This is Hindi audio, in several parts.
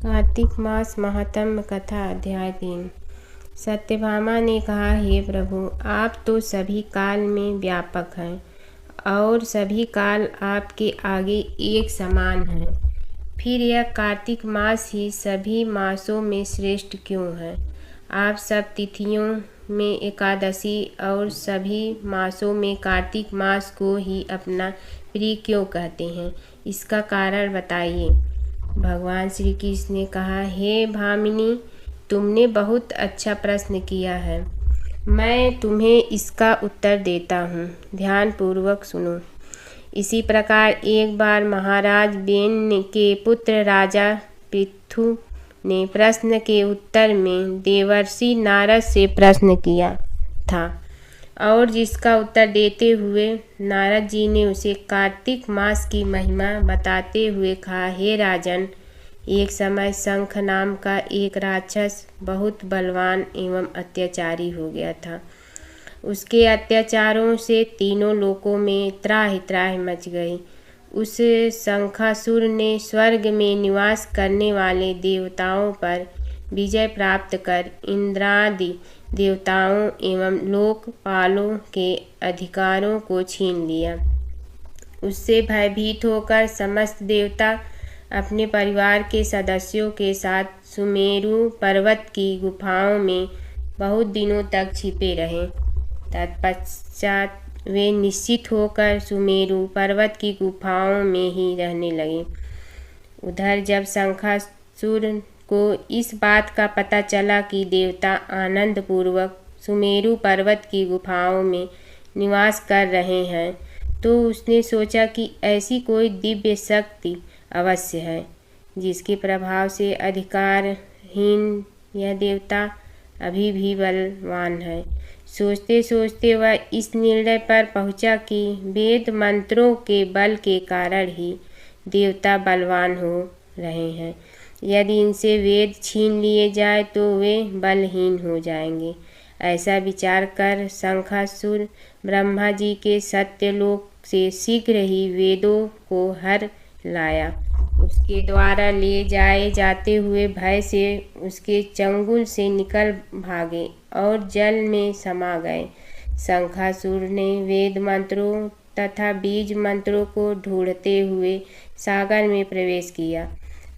कार्तिक मास महात्म्य कथा अध्याय 3। सत्यभामा ने कहा, हे प्रभु, आप तो सभी काल में व्यापक हैं और सभी काल आपके आगे एक समान हैं। फिर यह कार्तिक मास ही सभी मासों में श्रेष्ठ क्यों है? आप सब तिथियों में एकादशी और सभी मासों में कार्तिक मास को ही अपना प्रिय क्यों कहते हैं? इसका कारण बताइए। भगवान श्री कृष्ण ने कहा, हे भामिनी, तुमने बहुत अच्छा प्रश्न किया है। मैं तुम्हें इसका उत्तर देता हूँ, ध्यान पूर्वक सुनो। इसी प्रकार एक बार महाराज बेन के पुत्र राजा पृथु ने प्रश्न के उत्तर में देवर्षि नारद से प्रश्न किया था और जिसका उत्तर देते हुए नारद जी ने उसे कार्तिक मास की महिमा बताते हुए कहा, हे राजन, एक समय शंख नाम का एक राक्षस बहुत बलवान एवं अत्याचारी हो गया था। उसके अत्याचारों से तीनों लोकों में त्राहि त्राहि मच गई। उस शंखासुर ने स्वर्ग में निवास करने वाले देवताओं पर विजय प्राप्त कर इंद्रादि देवताओं एवं लोकपालों के अधिकारों को छीन लिया। उससे भयभीत होकर समस्त देवता अपने परिवार के सदस्यों के साथ सुमेरु पर्वत की गुफाओं में बहुत दिनों तक छिपे रहे। तत्पश्चात वे निश्चित होकर सुमेरु पर्वत की गुफाओं में ही रहने लगे। उधर जब शंखासुर को इस बात का पता चला कि देवता आनंद पूर्वक सुमेरु पर्वत की गुफाओं में निवास कर रहे हैं, तो उसने सोचा कि ऐसी कोई दिव्य शक्ति अवश्य है जिसके प्रभाव से अधिकारहीन यह देवता अभी भी बलवान है। सोचते सोचते वह इस निर्णय पर पहुंचा कि वेद मंत्रों के बल के कारण ही देवता बलवान हो रहे हैं। यदि इनसे वेद छीन लिए जाए तो वे बलहीन हो जाएंगे। ऐसा विचार कर शंखासुर ब्रह्मा जी के सत्यलोक से शीघ्र ही वेदों को हर लाया। उसके द्वारा ले जाए जाते हुए भय से उसके चंगुल से निकल भागे और जल में समा गए। शंखासुर ने वेद मंत्रों तथा बीज मंत्रों को ढूंढते हुए सागर में प्रवेश किया,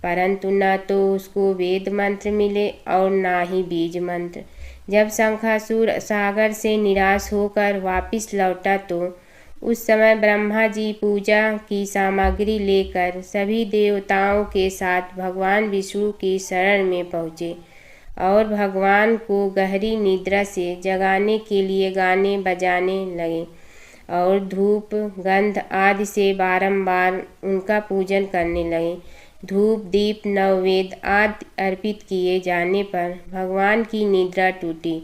परंतु न तो उसको वेद मंत्र मिले और न ही बीज मंत्र। जब शंखासुर सागर से निराश होकर वापस लौटा तो उस समय ब्रह्मा जी पूजा की सामग्री लेकर सभी देवताओं के साथ भगवान विष्णु की शरण में पहुँचे और भगवान को गहरी निद्रा से जगाने के लिए गाने बजाने लगे और धूप गंध आदि से बारंबार उनका पूजन करने लगे। धूप दीप नववेद आदि अर्पित किए जाने पर भगवान की निद्रा टूटी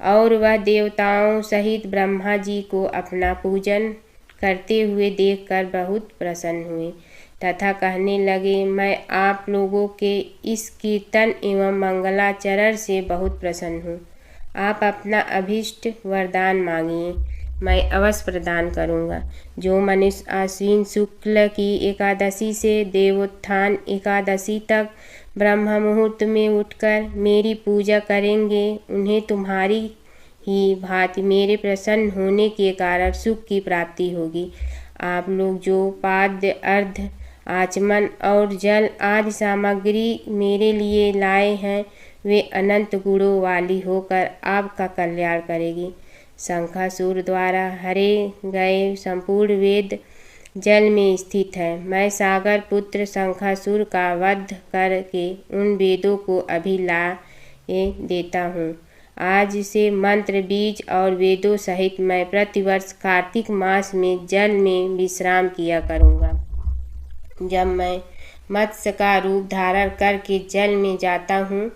और वह देवताओं सहित ब्रह्मा जी को अपना पूजन करते हुए देखकर बहुत प्रसन्न हुए तथा कहने लगे, मैं आप लोगों के इस कीर्तन एवं मंगलाचरण से बहुत प्रसन्न हूँ। आप अपना अभीष्ट वरदान मांगिए, मैं अवश्य प्रदान करूँगा। जो मनुष्य आश्विन शुक्ल की एकादशी से देवोत्थान एकादशी तक ब्रह्म मुहूर्त में उठकर मेरी पूजा करेंगे, उन्हें तुम्हारी ही भांति मेरे प्रसन्न होने के कारण सुख की प्राप्ति होगी। आप लोग जो पाद्य अर्घ्य आचमन और जल आदि सामग्री मेरे लिए लाए हैं, वे अनंत गुणों वाली होकर आपका कल्याण करेगी। शंखासुर द्वारा हरे गए संपूर्ण वेद जल में स्थित है। मैं सागर पुत्र शंखासुर का वध करके उन वेदों को अभी लाए देता हूँ। आज से मंत्र बीज और वेदों सहित मैं प्रतिवर्ष कार्तिक मास में जल में विश्राम किया करूँगा। जब मैं मत्स्य का रूप धारण करके जल में जाता हूँ,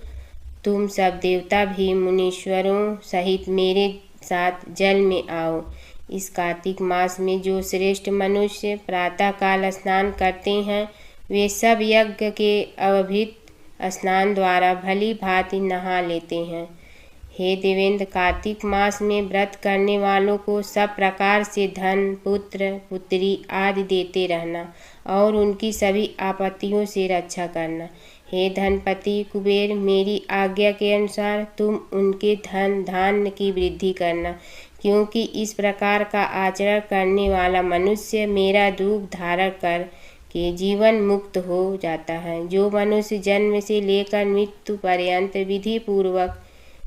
तुम सब देवता भी मुनीश्वरों सहित मेरे साथ जल में आओ। इस कार्तिक मास में जो श्रेष्ठ मनुष्य प्रातःकाल स्नान करते हैं, वे सब यज्ञ के अवभित स्नान द्वारा भली भांति नहा लेते हैं। हे देवेंद्र, कार्तिक मास में व्रत करने वालों को सब प्रकार से धन पुत्र पुत्री आदि देते रहना और उनकी सभी आपत्तियों से रक्षा करना। हे धनपति कुबेर, मेरी आज्ञा के अनुसार तुम उनके धन धान्य की वृद्धि करना, क्योंकि इस प्रकार का आचरण करने वाला मनुष्य मेरा रूप धारण कर के जीवन मुक्त हो जाता है। जो मनुष्य जन्म से लेकर मृत्यु पर्यंत विधि पूर्वक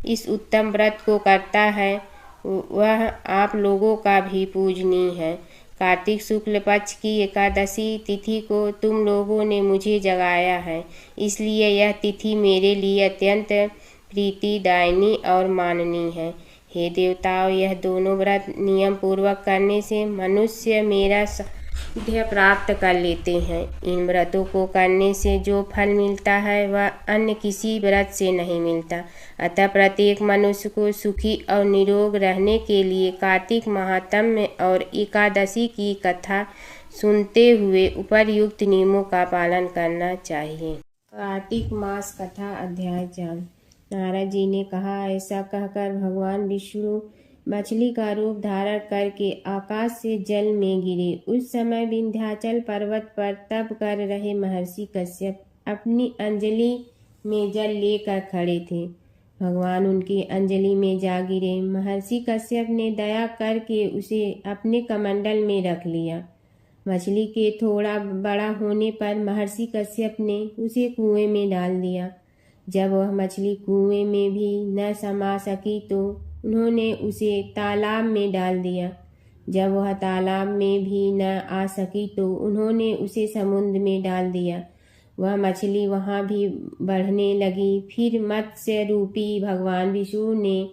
इस उत्तम व्रत को करता है वह आप लोगों का भी पूजनीय है। कार्तिक शुक्ल पक्ष की एकादशी तिथि को तुम लोगों ने मुझे जगाया है, इसलिए यह तिथि मेरे लिए अत्यंत प्रीतिदायिनी और माननीय है। हे देवताओं, यह दोनों व्रत नियम पूर्वक करने से मनुष्य मेरा सानिध्य प्राप्त कर लेते हैं। इन व्रतों को करने से जो फल मिलता है वह अन्य किसी व्रत से नहीं मिलता। अतः प्रत्येक मनुष्य को सुखी और निरोग रहने के लिए कार्तिक महात्म्य और एकादशी की कथा सुनते हुए उपर्युक्त नियमों का पालन करना चाहिए। कार्तिक मास कथा अध्याय 4। नारद जी ने कहा, ऐसा कहकर भगवान विष्णु मछली का रूप धारण करके आकाश से जल में गिरे। उस समय विंध्याचल पर्वत पर तप कर रहे महर्षि कश्यप अपनी अंजलि में जल लेकर खड़े थे। भगवान उनकी अंजलि में जा गिरे। महर्षि कश्यप ने दया करके उसे अपने कमंडल में रख लिया। मछली के थोड़ा बड़ा होने पर महर्षि कश्यप ने उसे कुएं में डाल दिया। जब वह मछली कुएं में भी न समा सकी तो उन्होंने उसे तालाब में डाल दिया। जब वह तालाब में भी न आ सकी तो उन्होंने उसे समुद्र में डाल दिया। वह मछली वहाँ भी बढ़ने लगी। फिर मत्स्य रूपी भगवान विष्णु ने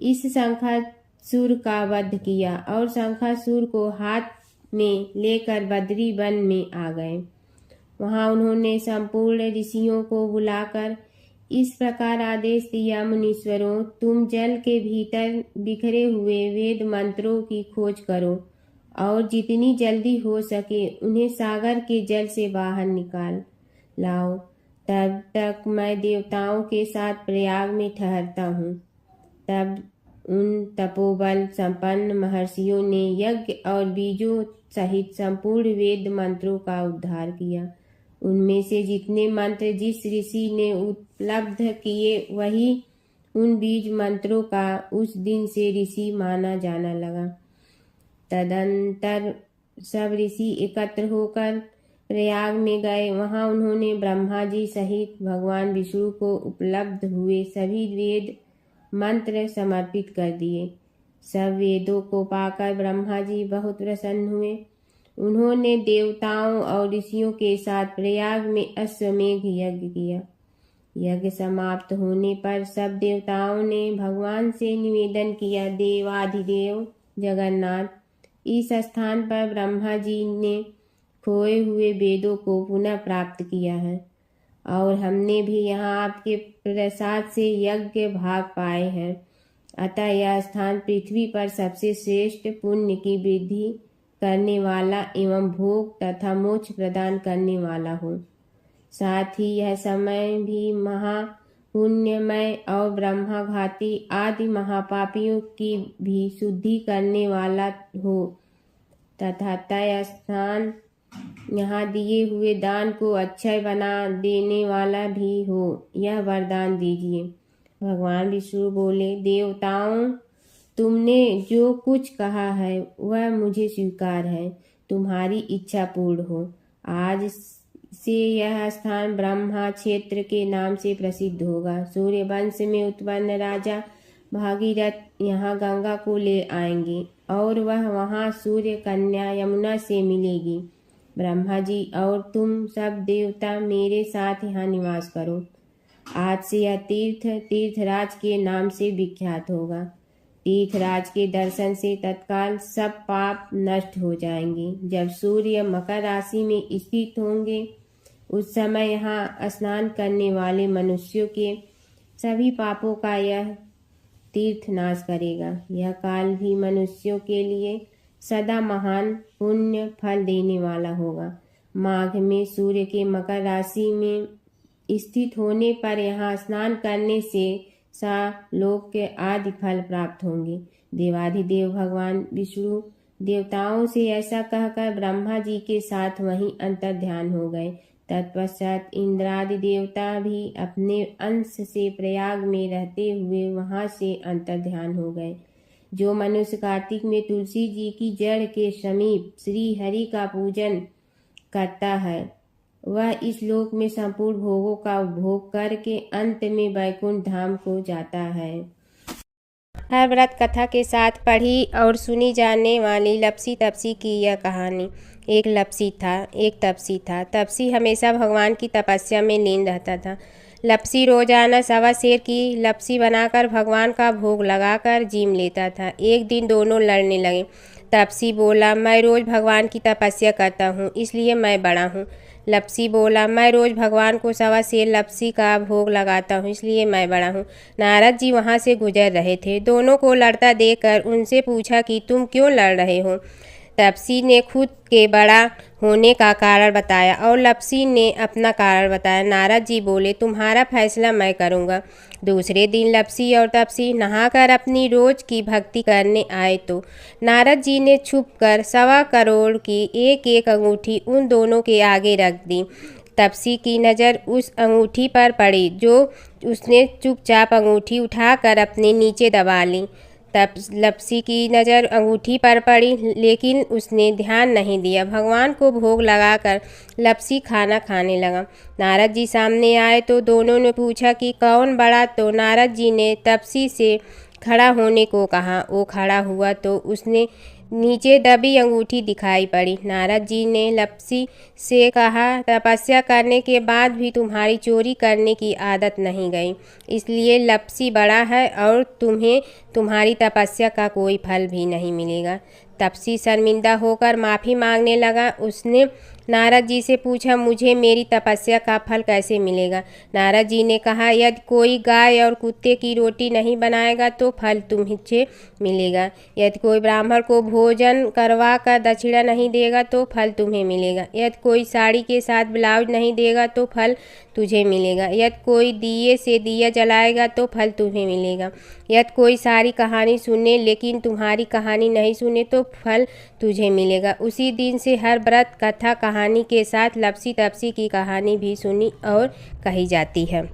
इस शंखासुर का वध किया और शंखासुर को हाथ में लेकर बद्री वन में आ गए। वहाँ उन्होंने संपूर्ण ऋषियों को बुलाकर इस प्रकार आदेश दिया, मुनीश्वरों, तुम जल के भीतर बिखरे हुए वेद मंत्रों की खोज करो और जितनी जल्दी हो सके उन्हें सागर के जल से बाहर निकाल लाओ। तब तक मैं देवताओं के साथ प्रयाग में ठहरता हूँ। तब उन तपोबल संपन्न महर्षियों ने यज्ञ और बीजों सहित संपूर्ण वेद मंत्रों का उद्धार किया। उनमें से जितने मंत्र जिस ऋषि ने उपलब्ध किए वही उन बीज मंत्रों का उस दिन से ऋषि माना जाना लगा। तदंतर सब ऋषि एकत्र होकर प्रयाग में गए। वहां उन्होंने ब्रह्मा जी सहित भगवान विष्णु को उपलब्ध हुए सभी वेद मंत्र समर्पित कर दिए। सब वेदों को पाकर ब्रह्मा जी बहुत प्रसन्न हुए। उन्होंने देवताओं और ऋषियों के साथ प्रयाग में अश्वमेघ यज्ञ किया। यज्ञ समाप्त होने पर सब देवताओं ने भगवान से निवेदन किया, देवाधिदेव जगन्नाथ, इस स्थान पर ब्रह्मा जी ने खोए हुए वेदों को पुनः प्राप्त किया है और हमने भी यहाँ आपके प्रसाद से यज्ञ भाग पाए हैं। अतः यह स्थान पृथ्वी पर सबसे श्रेष्ठ पुण्य की वृद्धि करने वाला एवं भोग तथा मोक्ष प्रदान करने वाला हो। साथ ही यह समय भी महापुण्यमय और ब्रह्माघाती आदि महापापियों की भी शुद्धि करने वाला हो तथा तय स्थान यहाँ दिए हुए दान को अक्षय बना देने वाला भी हो, यह वरदान दीजिए। भगवान विष्णु बोले, देवताओं, तुमने जो कुछ कहा है वह मुझे स्वीकार है। तुम्हारी इच्छा पूर्ण हो। आज से यह स्थान ब्रह्मा क्षेत्र के नाम से प्रसिद्ध होगा। सूर्य वंश में उत्पन्न राजा भागीरथ यहाँ गंगा को ले आएंगे और वह वहाँ सूर्य कन्या यमुना से मिलेगी। ब्रह्मा जी और तुम सब देवता मेरे साथ यहाँ निवास करो। आज से यह तीर्थ तीर्थराज के नाम से विख्यात होगा। तीर्थराज के दर्शन से तत्काल सब पाप नष्ट हो जाएंगे। जब सूर्य मकर राशि में स्थित होंगे उस समय यहाँ स्नान करने वाले मनुष्यों के सभी पापों का यह तीर्थ नाश करेगा। यह काल भी मनुष्यों के लिए सदा महान पुण्य फल देने वाला होगा। माघ में सूर्य के मकर राशि में स्थित होने पर यहाँ स्नान करने से लोक के आदि फल प्राप्त होंगे। देवाधिदेव भगवान विष्णु देवताओं से ऐसा कहकर ब्रह्मा जी के साथ वहीं अंतर ध्यान हो गए। तत्पश्चात इंद्रादि देवता भी अपने अंश से प्रयाग में रहते हुए वहां से अंतर्ध्यान हो गए। जो मनुष्य कार्तिक में तुलसी जी की जड़ के समीप श्री हरि का पूजन करता है वह इस लोक में संपूर्ण भोगों का उपभोग करके अंत में वैकुंठ धाम को जाता है। हर व्रत कथा के साथ पढ़ी और सुनी जाने वाली लपसी तपसी की यह कहानी। एक तपसी था। तपसी हमेशा भगवान की तपस्या में लीन रहता था। लपसी रोजाना सवा सेर की लपसी बनाकर भगवान का भोग लगाकर जीम लेता था। एक दिन दोनों लड़ने लगे। तपसी बोला, मैं रोज भगवान की तपस्या करता हूँ इसलिए मैं बड़ा हूँ। लपसी बोला, मैं रोज भगवान को सवा सेर लपसी का भोग लगाता हूँ इसलिए मैं बड़ा हूँ। नारद जी वहाँ से गुजर रहे थे। दोनों को लड़ता देखकर उनसे पूछा कि तुम क्यों लड़ रहे हो। तपसी ने खुद के बड़ा होने का कारण बताया और लपसी ने अपना कारण बताया। नारद जी बोले, तुम्हारा फैसला मैं करूँगा। दूसरे दिन लपसी और तपसी नहाकर अपनी रोज की भक्ति करने आए तो नारद जी ने छुपकर 1.25 करोड़ की एक एक अंगूठी उन दोनों के आगे रख दी। तपसी की नज़र उस अंगूठी पर पड़ी जो उसने चुपचाप अंगूठी उठाकर अपने नीचे दबा ली। तब लपसी की नज़र अंगूठी पर पड़ी लेकिन उसने ध्यान नहीं दिया। भगवान को भोग लगाकर लपसी खाना खाने लगा। नारद जी सामने आए तो दोनों ने पूछा कि कौन बड़ा, तो नारद जी ने तपसी से खड़ा होने को कहा। वो खड़ा हुआ तो उसने नीचे दबी अंगूठी दिखाई पड़ी। नारद जी ने लपसी से कहा, तपस्या करने के बाद भी तुम्हारी चोरी करने की आदत नहीं गई, इसलिए लपसी बड़ा है और तुम्हें तुम्हारी तपस्या का कोई फल भी नहीं मिलेगा। तपसी शर्मिंदा होकर माफ़ी मांगने लगा। उसने नारद जी से पूछा, मुझे मेरी तपस्या का फल कैसे मिलेगा। नारद जी ने कहा, यदि कोई गाय और कुत्ते की रोटी नहीं बनाएगा तो फल तुम्हें मिलेगा। यदि कोई ब्राह्मण को भोजन करवा कर दक्षिणा नहीं देगा तो फल तुम्हें मिलेगा। यदि कोई साड़ी के साथ ब्लाउज नहीं देगा तो फल तुझे मिलेगा। यदि कोई दिए से दिया जलाएगा तो फल तुम्हें मिलेगा। यदि कोई सारी कहानी सुने लेकिन तुम्हारी कहानी नहीं सुने तो फल तुझे मिलेगा। उसी दिन से हर व्रत कथा कहानी के साथ लपसी तपसी की कहानी भी सुनी और कही जाती है।